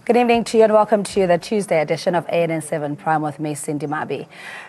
Good evening to you and welcome to the Tuesday edition of ANN7 Prime with me, Cindy Mabi.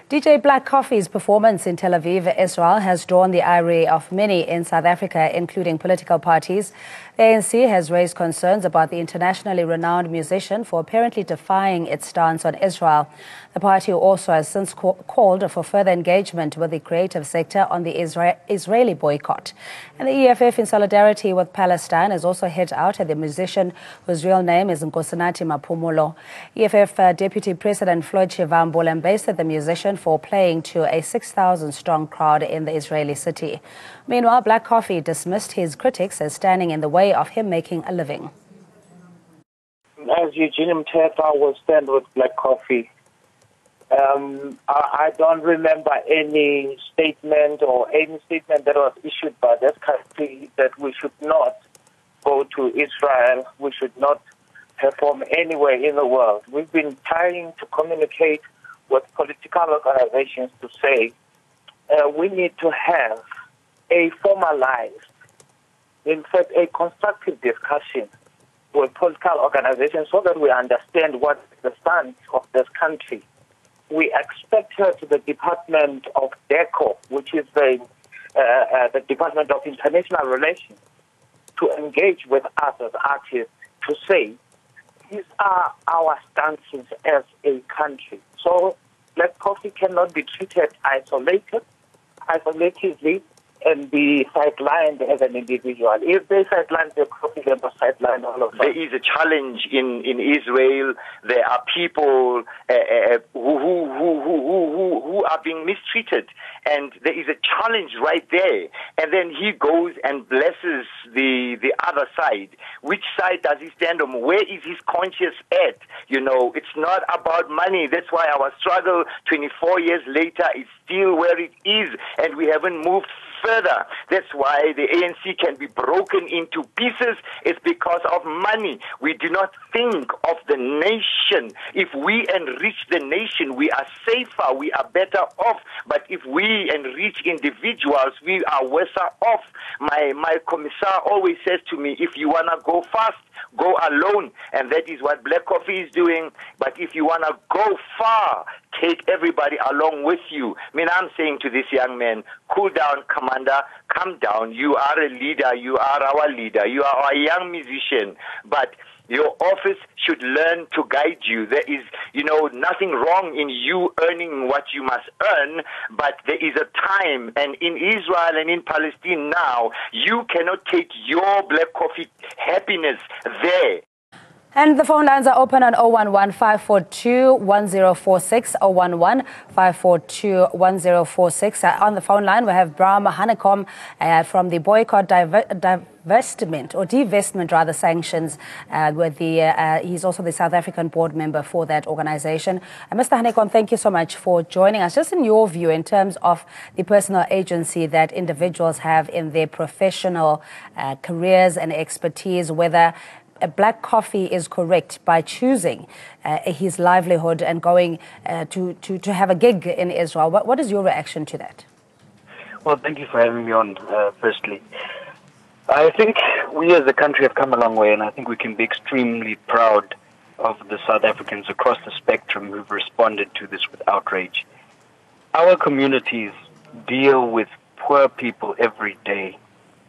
DJ Black Coffee's performance in Tel Aviv, Israel, has drawn the ire of many in South Africa, including political parties. The ANC has raised concerns about the internationally renowned musician for apparently defying its stance on Israel. The party also has since called for further engagement with the creative sector on the Israeli boycott. And the EFF, in solidarity with Palestine, has also hit out at the musician whose real name is Nkosinati Maphumulo. EFF Deputy President Floyd Shivambu lambasted the musician for playing to a 6,000-strong crowd in the Israeli city. Meanwhile, Black Coffee dismissed his critics as standing in the way of him making a living. As Eugene Mthetha will stand with Black Coffee. I don't remember any statement that was issued by this country that we should not go to Israel, we should not perform anywhere in the world. We've been trying to communicate with political organizations to say we need to have a formalized, in fact, a constructive discussion with political organizations so that we understand what is the stance of this country. We expect her to the Department of DECO, which is the Department of International Relations, to engage with us as artists to say, these are our stances as a country. So Black Coffee cannot be treated isolatedly, and be sidelined as an individual. If they sideline the coffee, they must sideline all of us. There is a challenge in Israel. There are people who are being mistreated, and there is a challenge right there. And then he goes and blesses the other side. Which side does he stand on? Where is his conscience at? You know, it's not about money. That's why our struggle 24 years later is still where it is, and we haven't moved further. That's why the ANC can be broken into pieces. It's because of money. We do not think of the nation. If we enrich the nation, we are safer, we are better off. But if we enrich individuals, we are worse off. My commissar always says to me, if you want to go fast, go alone. And that is what Black Coffee is doing. But if you want to go far, take everybody along with you. I mean, I'm saying to this young man, cool down, Commander, calm down. You are a leader. You are our leader. You are a young musician. But your office should learn to guide you. There is, nothing wrong in you earning what you must earn, but there is a time, and in Israel and in Palestine now, you cannot take your Black Coffee happiness there. And the phone lines are open on 011-542-1046, 011-542-1046. On the phone line, we have Bram Hanekom from the boycott divestment sanctions. He's also the South African board member for that organization. Mr. Hanekom, thank you so much for joining us. Just in your view, in terms of the personal agency that individuals have in their professional careers and expertise, whether Black Coffee is correct by choosing his livelihood and going to have a gig in Israel. What is your reaction to that? Well, thank you for having me on, firstly. I think we as a country have come a long way, and I think we can be extremely proud of the South Africans across the spectrum who've responded to this with outrage. Our communities deal with poor people every day.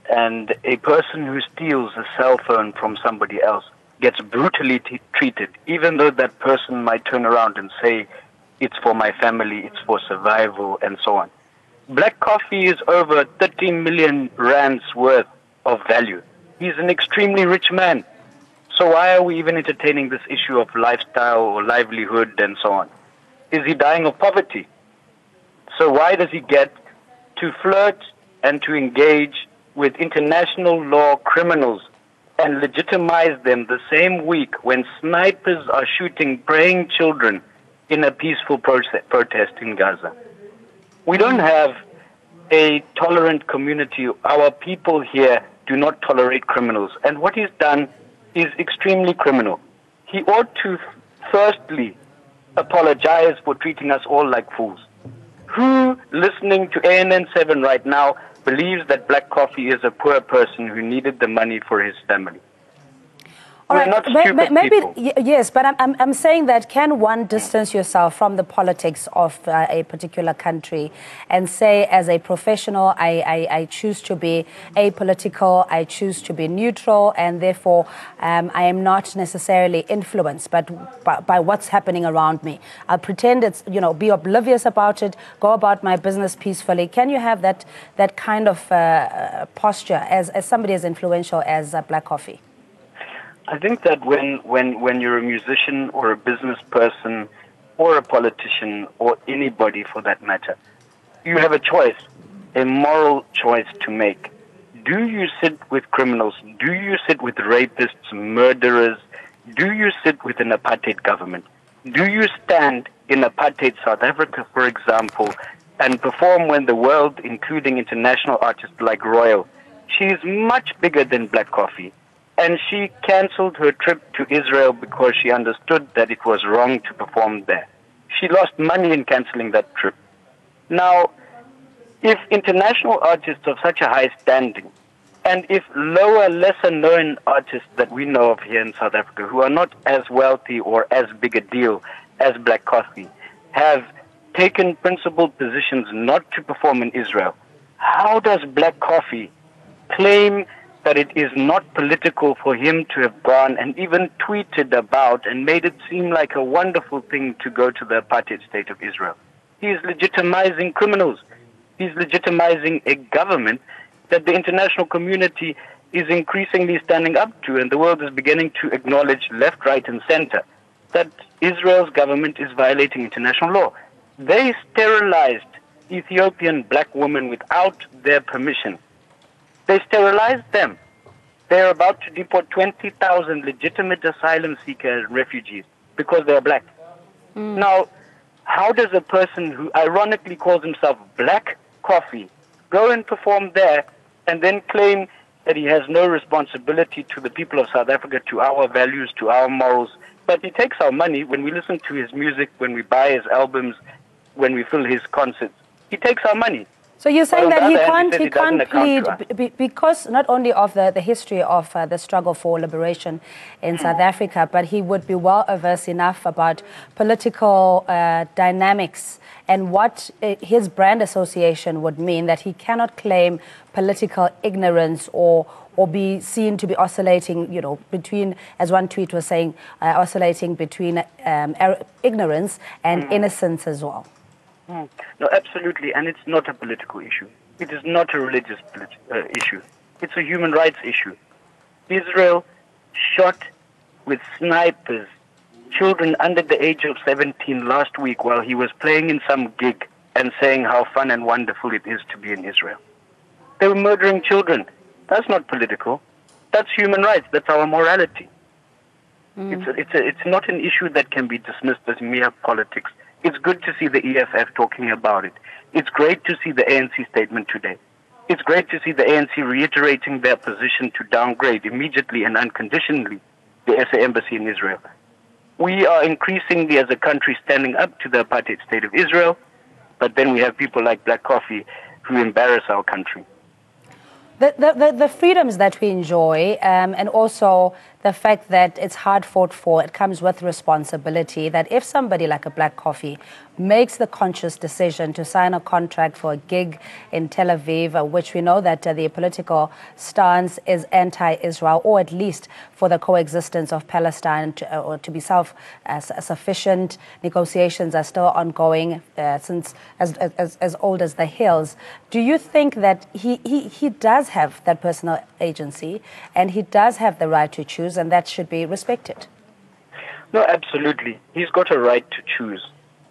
And a person who steals a cell phone from somebody else gets brutally treated, even though that person might turn around and say, it's for my family, it's for survival, and so on. Black Coffee is over 30 million rands worth of value. He's an extremely rich man. So why are we even entertaining this issue of lifestyle or livelihood and so on? Is he dying of poverty? So why does he get to flirt and to engage with international law criminals and legitimize them the same week when snipers are shooting praying children in a peaceful protest in Gaza? We don't have a tolerant community. Our people here do not tolerate criminals. And what he's done is extremely criminal. He ought to firstly apologize for treating us all like fools. Who listening to ANN7 right now believes that Black Coffee is a poor person who needed the money for his family? All We're right, not stupid maybe people. Yes, but I'm saying that can one distance yourself from the politics of a particular country and say, as a professional, I choose to be apolitical, I choose to be neutral, and therefore I am not necessarily influenced by what's happening around me. I'll pretend it's, be oblivious about it, go about my business peacefully. Can you have that kind of posture as somebody as influential as Black Coffee? I think that when you're a musician or a business person or a politician or anybody for that matter, you have a choice, a moral choice to make. Do you sit with criminals? Do you sit with rapists, murderers? Do you sit with an apartheid government? Do you stand in apartheid South Africa, for example, and perform when the world, including international artists like Royal, she is much bigger than Black Coffee, and she cancelled her trip to Israel because she understood that it was wrong to perform there. She lost money in cancelling that trip. Now, if international artists of such a high standing, and if lower, lesser-known artists that we know of here in South Africa, who are not as wealthy or as big a deal as Black Coffee, have taken principled positions not to perform in Israel, how does Black Coffee claim that it is not political for him to have gone and even tweeted about and made it seem like a wonderful thing to go to the apartheid state of Israel? He is legitimizing criminals. He's legitimizing a government that the international community is increasingly standing up to, and the world is beginning to acknowledge left, right, and center that Israel's government is violating international law. They sterilized Ethiopian black women without their permission. They sterilized them. They're about to deport 20,000 legitimate asylum seekers and refugees because they're black. Now, how does a person who ironically calls himself Black Coffee go and perform there and then claim that he has no responsibility to the people of South Africa, to our values, to our morals? But he takes our money when we listen to his music, when we buy his albums, when we fill his concerts. He takes our money. So you're saying that he can't plead because not only of the history of the struggle for liberation in South Africa, but he would be well averse enough about political dynamics and what his brand association would mean, that he cannot claim political ignorance or be seen to be oscillating, between, as one tweet was saying, oscillating between ignorance and innocence as well. No, absolutely, and it's not a political issue. It is not a religious issue. It's a human rights issue. Israel shot with snipers children under the age of 17 last week while he was playing in some gig and saying how fun and wonderful it is to be in Israel. They were murdering children. That's not political. That's human rights. That's our morality. It's not an issue that can be dismissed as mere politics. It's good to see the EFF talking about it. It's great to see the ANC statement today. It's great to see the ANC reiterating their position to downgrade immediately and unconditionally the SA embassy in Israel. We are increasingly as a country standing up to the apartheid state of Israel, but then we have people like Black Coffee who embarrass our country. The freedoms that we enjoy, and also the fact that it's hard fought for, it comes with responsibility, that if somebody like a Black Coffee makes the conscious decision to sign a contract for a gig in Tel Aviv, which we know that the political stance is anti-Israel, or at least for the coexistence of Palestine or to be self-sufficient. Negotiations are still ongoing since as old as the hills. Do you think that he does have that personal agency and he does have the right to choose, and that should be respected? No, absolutely. He's got a right to choose.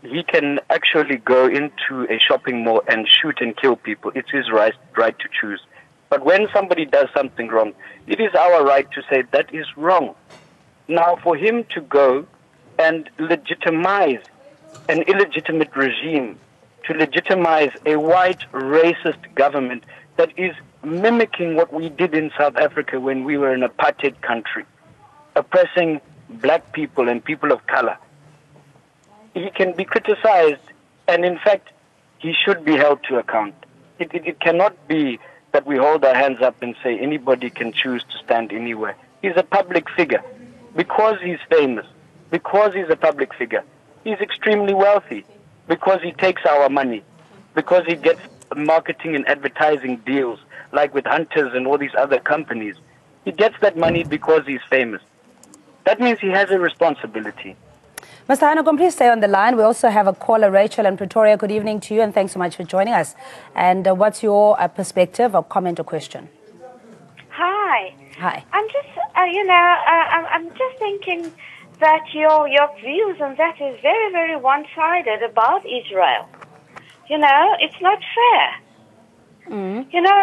He can actually go into a shopping mall and shoot and kill people. It's his right to choose. But when somebody does something wrong, it is our right to say that is wrong. Now, for him to go and legitimize an illegitimate regime, to legitimize a white racist government that is mimicking what we did in South Africa when we were an apartheid country, oppressing black people and people of color, he can be criticized, and in fact, he should be held to account. It cannot be that we hold our hands up and say anybody can choose to stand anywhere. He's a public figure. because he's famous, because he's a public figure. He's extremely wealthy because he takes our money, because he gets marketing and advertising deals like with Hunters and all these other companies. He gets that money because he's famous. That means he has a responsibility. Mr. Hanekom, please stay on the line. We also have a caller, Rachel in Pretoria. Good evening to you, and thanks so much for joining us. And what's your perspective or comment or question? Hi. Hi. I'm just, I'm just thinking that your views on that is very, very one-sided about Israel. You know, it's not fair. You know,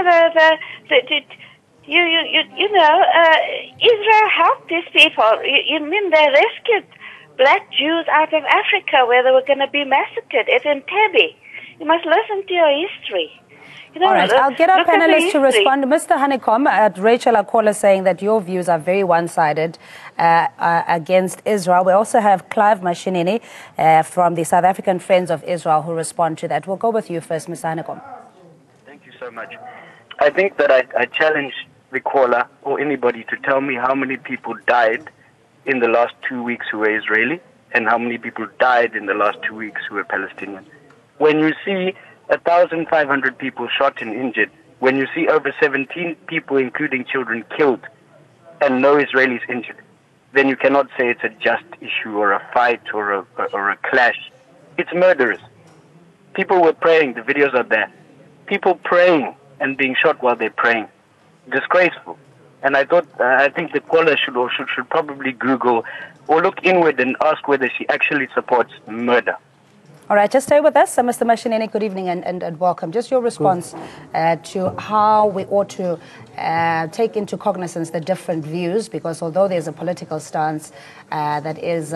Israel helped these people. You mean they rescued black Jews out of Africa where they were going to be massacred at Entebbe. You must listen to your history. You know, all right, I'll get our panelists to history. respond. Mr. Hanekom, Rachel, our caller, saying that your views are very one-sided against Israel. We also have Clive Mashinini from the South African Friends of Israel who respond to that. We'll go with you first, Mr. Hanekom. Thank you so much. I think that I challenge the caller or anybody to tell me how many people died in the last 2 weeks who were Israeli and how many people died in the last 2 weeks who were Palestinian. When you see 1,500 people shot and injured, when you see over 17 people, including children, killed and no Israelis injured, then you cannot say it's a just issue or a fight or a clash. It's murderous. People were praying. The videos are there. People praying and being shot while they're praying. Disgraceful. And I think the caller should probably Google or look inward and ask whether she actually supports murder. All right, just stay with us. Mr. Mashinini, good evening and welcome. Just your response to how we ought to take into cognizance the different views, because although there's a political stance that is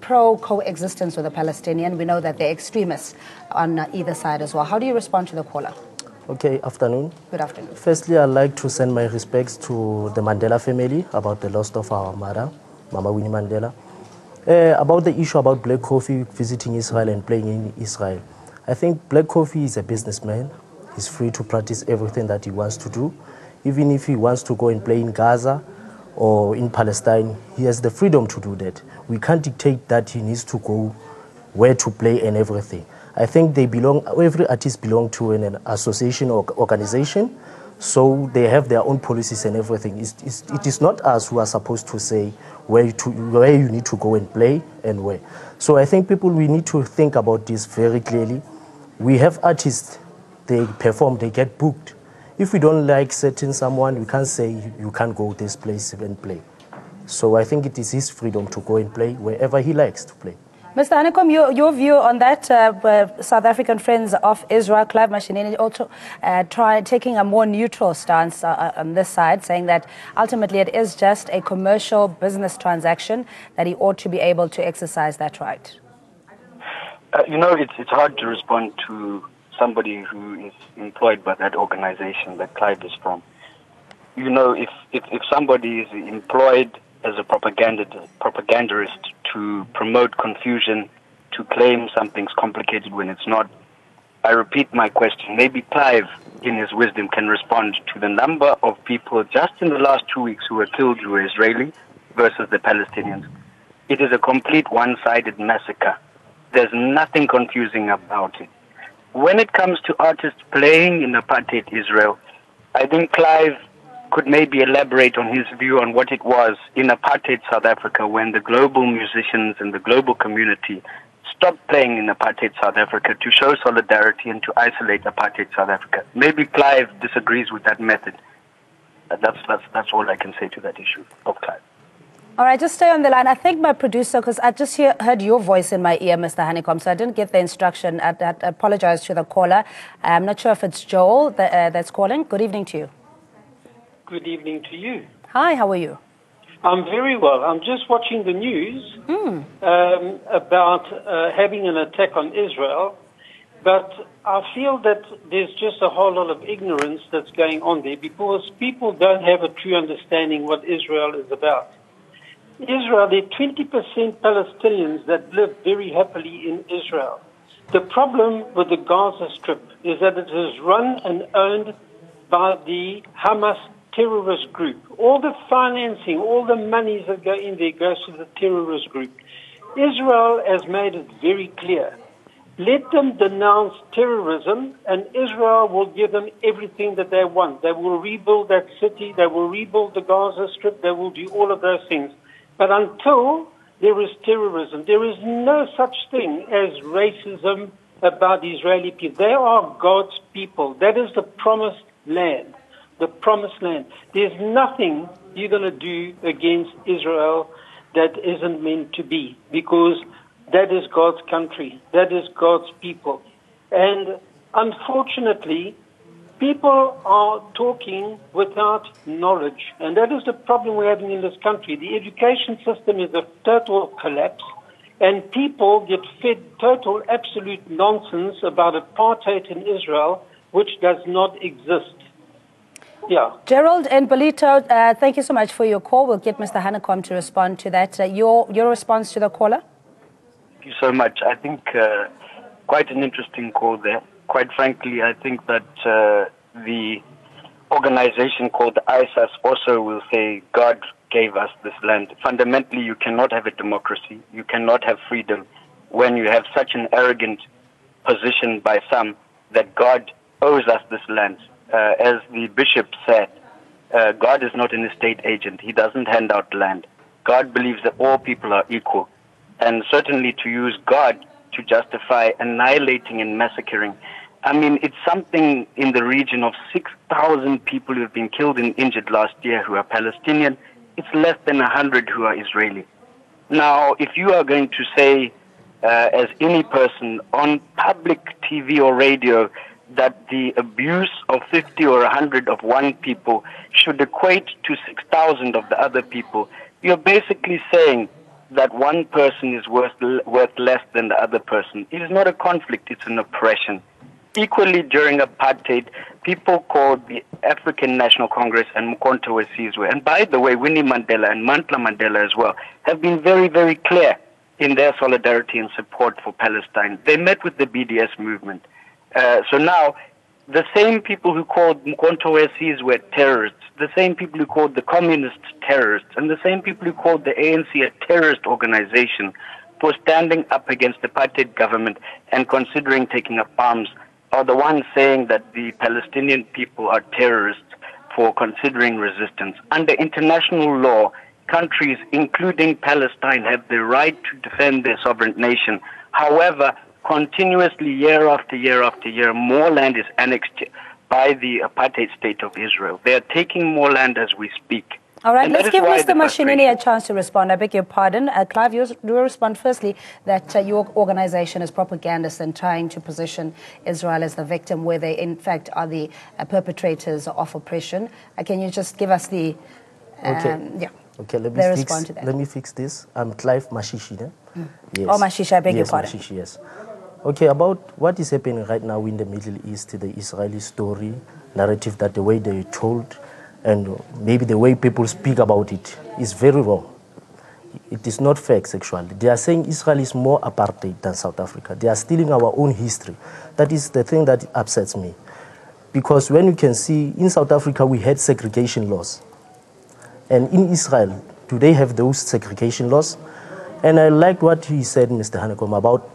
pro-coexistence with the Palestinian, we know that they're extremists on either side as well. How do you respond to the caller? Okay, afternoon. Good afternoon. Firstly, I'd like to send my respects to the Mandela family about the loss of our mother, Mama Winnie Mandela. About the issue about Black Coffee visiting Israel and playing in Israel. I think Black Coffee is a businessman. He's free to practice everything that he wants to do. Even if he wants to go and play in Gaza or in Palestine, he has the freedom to do that. We can't dictate that he needs to go where to play and everything. I think every artist belongs to an association or organization, so they have their own policies and everything. It is not us who are supposed to say where you need to go and play and where. So I think we need to think about this very clearly. We have artists, they perform, they get booked. If we don't like someone, we can't say you can't go this place and play. So I think it is his freedom to go and play wherever he likes to play. Mr. Hanekom, your view on that, South African Friends of Israel, Clive Mashinini, also taking a more neutral stance on this side, saying that ultimately it is just a commercial business transaction, that he ought to be able to exercise that right. It's hard to respond to somebody who is employed by that organization that Clive is from. If somebody is employed as a propagandist to promote confusion, to claim something's complicated when it's not. I repeat my question. Maybe Clive, in his wisdom, can respond to the number of people just in the last 2 weeks who were killed who were Israeli versus the Palestinians. It is a complete one-sided massacre. There's nothing confusing about it. When it comes to artists playing in apartheid Israel, I think Clive could maybe elaborate on his view on what it was in apartheid South Africa when the global musicians and the global community stopped playing in apartheid South Africa to show solidarity and to isolate apartheid South Africa. Maybe Clive disagrees with that method. That's all I can say to that issue of Clive. All right, just stay on the line. I think my producer, because I just heard your voice in my ear, Mr. Hanekom, so I didn't get the instruction. I apologize to the caller. I'm not sure if it's Joel that's calling. Good evening to you. Good evening to you. Hi, how are you? I'm very well. I'm just watching the news about having an attack on Israel, but I feel that there's just a whole lot of ignorance that's going on there because people don't have a true understanding what Israel is about. Israel, there are 20% Palestinians that live very happily in Israel. The problem with the Gaza Strip is that it is run and owned by the Hamas terrorist group. All the financing, all the monies that go in there goes to the terrorist group. Israel has made it very clear. Let them denounce terrorism, and Israel will give them everything that they want. They will rebuild that city. They will rebuild the Gaza Strip. They will do all of those things. But until there is terrorism, there is no such thing as racism about the Israeli people. They are God's people. That is the promised land. The promised land. There's nothing you're going to do against Israel that isn't meant to be, because that is God's country. That is God's people. And unfortunately, people are talking without knowledge. And that is the problem we're having in this country. The education system is a total collapse. And people get fed total, absolute nonsense about apartheid in Israel, which does not exist. Yeah. Gerald and Bolito, thank you so much for your call. We'll get Mr. Hanekom to respond to that. Your response to the caller? Thank you so much. I think quite an interesting call there. Quite frankly, I think that the organization called ISIS also will say God gave us this land. Fundamentally, you cannot have a democracy. You cannot have freedom when you have such an arrogant position by some that God owes us this land. As the bishop said, God is not an estate agent. He doesn't hand out land. God believes that all people are equal. And certainly to use God to justify annihilating and massacring, I mean, it's something in the region of 6,000 people who have been killed and injured last year who are Palestinian. It's less than 100 who are Israeli. Now, if you are going to say, as any person on public TV or radio, that the abuse of 50 or 100 of one people should equate to 6,000 of the other people, you're basically saying that one person is worth less than the other person. It is not a conflict, it's an oppression. Equally, during apartheid, people called the African National Congress and Mkhonto weSizwe, and by the way, Winnie Mandela and Mandla Mandela as well, have been very, very clear in their solidarity and support for Palestine. They met with the BDS movement. So now, the same people who called Mkhonto weSizwe terrorists, the same people who called the communists terrorists, and the same people who called the ANC a terrorist organization for standing up against the apartheid government and considering taking up arms, are the ones saying that the Palestinian people are terrorists for considering resistance. Under international law, countries, including Palestine, have the right to defend their sovereign nation. However, continuously, year after year after year, more land is annexed by the apartheid state of Israel. They are taking more land as we speak. All right, let's give Mr. Mashinini a chance to respond. I beg your pardon. Clive, you respond firstly that your organization is propagandist and trying to position Israel as the victim where they, in fact, are the perpetrators of oppression. Can you just give us the... Okay, let me fix this. I'm Clive Mashishi. Yes. Oh, Mashishi, I beg your pardon. Mashishi, yes. Okay, about what is happening right now in the Middle East, the Israeli story, narrative, that the way they told, and maybe the way people speak about it is very wrong. It is not facts, actually. They are saying Israel is more apartheid than South Africa. They are stealing our own history. That is the thing that upsets me. Because when you can see, in South Africa, we had segregation laws. And in Israel, do they have those segregation laws? And I liked what he said, Mr. Hanekom, about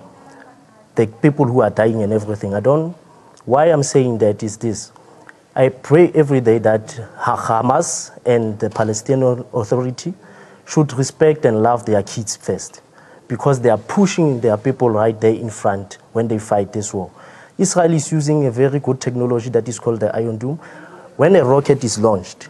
the people who are dying and everything. Why I'm saying that is this. I pray every day that Hamas and the Palestinian Authority should respect and love their kids first, because they are pushing their people right there in front when they fight this war. Israel is using a very good technology that is called the Iron Dome. When a rocket is launched,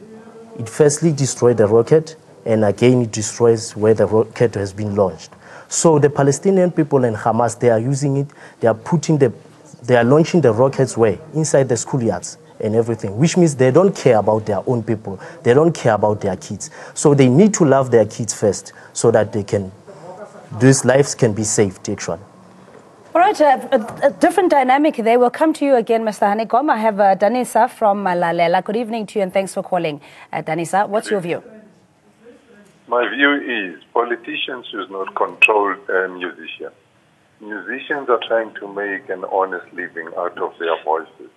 it firstly destroys the rocket, and again it destroys where the rocket has been launched. So the Palestinian people and Hamas, they are using it, they are launching the rockets where? Inside the schoolyards and everything, which means they don't care about their own people. They don't care about their kids. So they need to love their kids first so that these lives can be saved, actually. All right, a different dynamic there. We'll come to you again, Mr. Hanekom. I have Danisa from Malalela. Good evening to you and thanks for calling. Danisa, what's your view? My view is politicians should not control musicians. Musicians are trying to make an honest living out of their voices.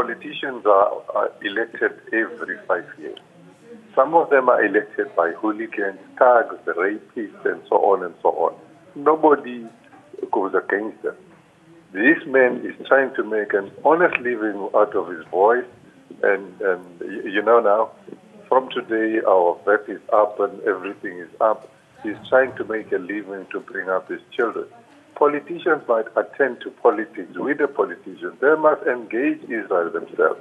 politicians are elected every 5 years. Some of them are elected by hooligans, thugs, rapists, and so on and so on. Nobody goes against them. This man is trying to make an honest living out of his voice, and you know now, from today our VAT is up and everything is up. He's trying to make a living to bring up his children. Politicians might attend to politics with the politicians. They must engage Israel themselves,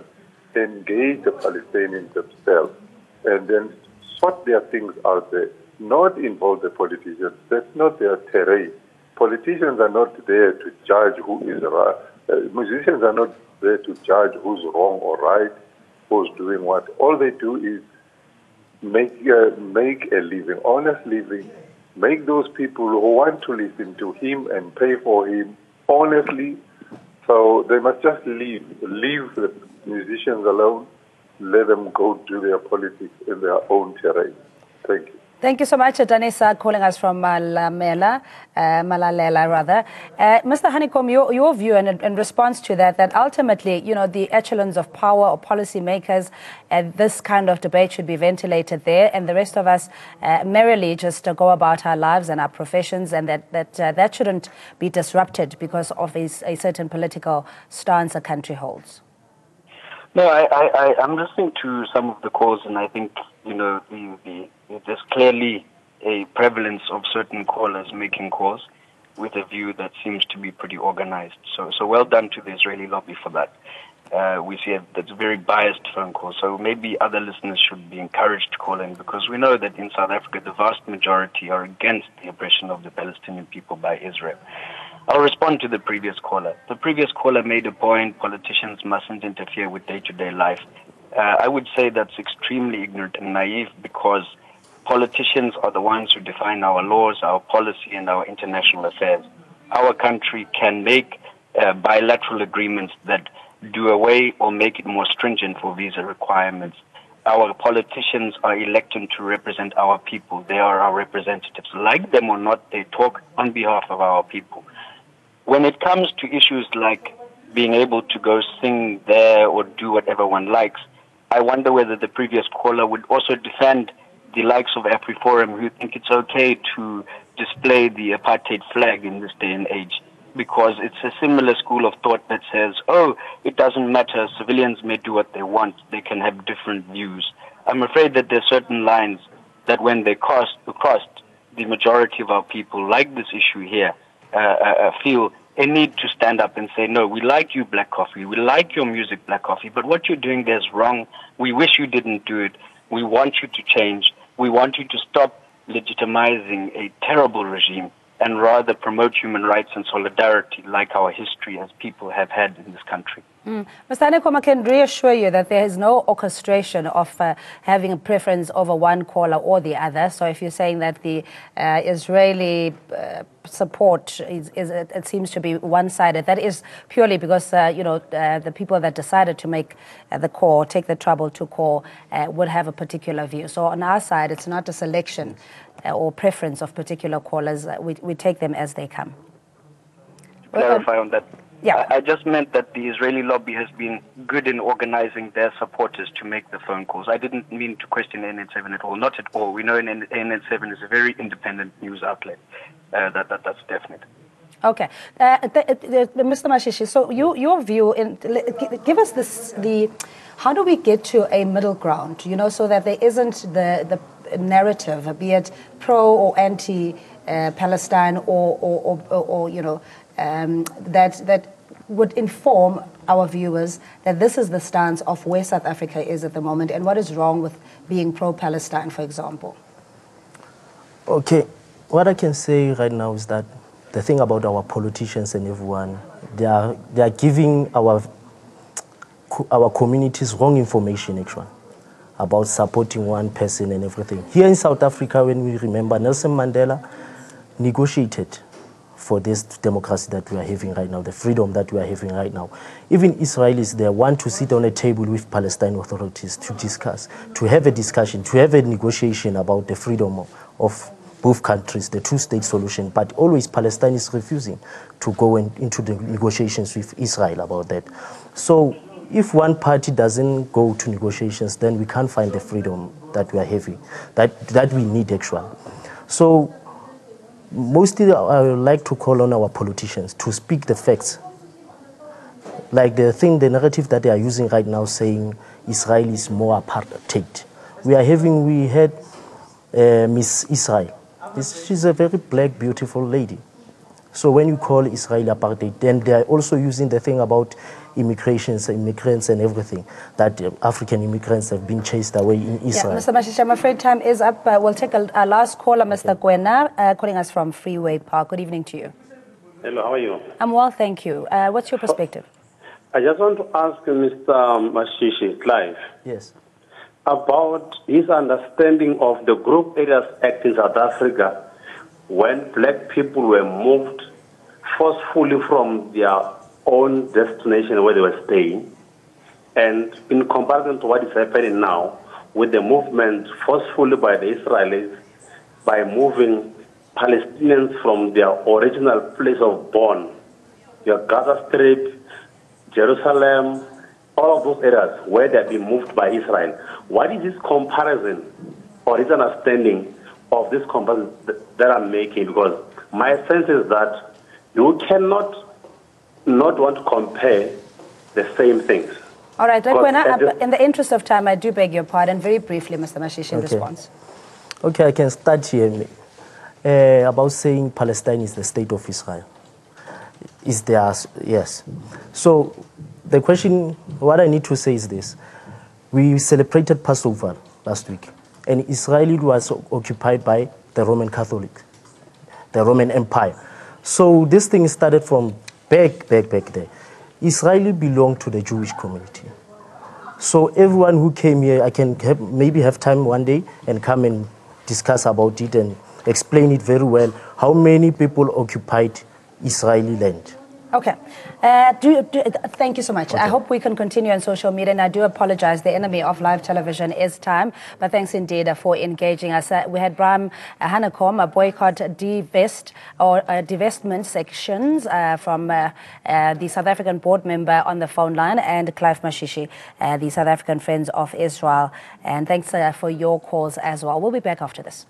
engage the Palestinians themselves, and then sort their things out there, not involve the politicians. That's not their terrain. Politicians are not there to judge who is right. Musicians are not there to judge who's wrong or right, who's doing what. All they do is make a living, honest living, make those people who want to listen to him and pay for him honestly. So they must just leave the musicians alone, let them go do their politics in their own terrain. Thank you. Thank you so much, Danisa, calling us from Malalela, rather. Mr. Honeycomb, your view in response to that ultimately, you know, the echelons of power or policymakers, this kind of debate should be ventilated there, and the rest of us merrily just go about our lives and our professions, and that shouldn't be disrupted because of a certain political stance a country holds. No, I'm listening to some of the calls, and I think, you know, there's clearly a prevalence of certain callers making calls with a view that seems to be pretty organized. So well done to the Israeli lobby for that. We see that's a very biased phone call. So maybe other listeners should be encouraged to call in, because we know that in South Africa, the vast majority are against the oppression of the Palestinian people by Israel. I'll respond to the previous caller. The previous caller made a point, politicians mustn't interfere with day-to-day life. I would say that's extremely ignorant and naive, because politicians are the ones who define our laws, our policy, and our international affairs. Our country can make bilateral agreements that do away or make it more stringent for visa requirements. Our politicians are elected to represent our people. They are our representatives. Like them or not, they talk on behalf of our people. When it comes to issues like being able to go sing there or do whatever one likes, I wonder whether the previous caller would also defend the likes of AfriForum, who think it's okay to display the apartheid flag in this day and age, because it's a similar school of thought that says, oh, it doesn't matter, civilians may do what they want, they can have different views. I'm afraid that there are certain lines that when they crossed, the majority of our people, like this issue here, feel a need to stand up and say, no, we like you, Black Coffee, we like your music, Black Coffee, but what you're doing there is wrong. We wish you didn't do it. We want you to change. We want you to stop legitimizing a terrible regime and rather promote human rights and solidarity like our history as people have had in this country. Mr. Honeycomb, I can reassure you that there is no orchestration of having a preference over one caller or the other. So if you're saying that the Israeli support it seems to be one-sided, that is purely because the people that decided to make the call, take the trouble to call, would have a particular view. So on our side, it's not a selection or preference of particular callers. We take them as they come. Clarify on that. Yeah. I just meant that the Israeli lobby has been good in organizing their supporters to make the phone calls. I didn't mean to question ANN7 at all. Not at all. We know ANN7 is a very independent news outlet. That's definite. Okay. Mr. Mashishi, so your view, give us how do we get to a middle ground, so that there isn't the narrative, be it pro or anti-Palestine or that would inform our viewers that this is the stance of where South Africa is at the moment and what is wrong with being pro-Palestine, for example? Okay, what I can say right now is that the thing about our politicians and everyone, they are giving our communities wrong information, actually, about supporting one person and everything. Here in South Africa, when we remember, Nelson Mandela negotiated for this democracy that we are having right now, the freedom that we are having right now. Even Israelis, they want to sit on a table with Palestinian authorities to discuss, to have a discussion, to have a negotiation about the freedom of both countries, the two-state solution. But always Palestine is refusing to go into the negotiations with Israel about that. So if one party doesn't go to negotiations, then we can't find the freedom that we are having, that we need actually. So mostly I would like to call on our politicians to speak the facts. Like the narrative that they are using right now saying Israel is more apartheid. We had Miss Israel. She's a very black, beautiful lady. So when you call Israel apartheid, then they are also using the thing about immigrants and everything, that African immigrants have been chased away in Israel. Yeah, Mr. Mashisha, I'm afraid time is up. We'll take a last caller, Mr. Gwena, calling us from Freeway Park. Good evening to you. Hello, how are you? I'm well, thank you. What's your perspective? I just want to ask Mr. Mashishi, Clive. Yes. About his understanding of the Group Areas Act in South Africa when black people were moved forcefully from their own destination where they were staying, and in comparison to what is happening now with the movement forcefully by the Israelis by moving Palestinians from their original place of born, your Gaza Strip, Jerusalem, all of those areas where they have been moved by Israel. What is this comparison or his understanding of this comparison that I'm making? Because my sense is that you cannot not want to compare the same things. All right, in the interest of time, I do beg your pardon. Very briefly, Mr. Mashishi, in response. Okay, I can start here about saying Palestine is the state of Israel. Is theirs, yes. So the question, what I need to say is this. We celebrated Passover last week, and Israel was occupied by the Roman Catholic, the Roman Empire. So this thing started from back there. Israel belonged to the Jewish community. So everyone who came here, I can maybe have time one day and come and discuss about it and explain it very well, how many people occupied Israeli land. Okay. Thank you so much. Okay. I hope we can continue on social media, and I do apologize. The enemy of live television is time, but thanks indeed for engaging us. We had Bram Hanekom, a boycott, divest or divestment sections from the South African board member on the phone line, and Clive Mashishi, the South African Friends of Israel. And thanks for your calls as well. We'll be back after this.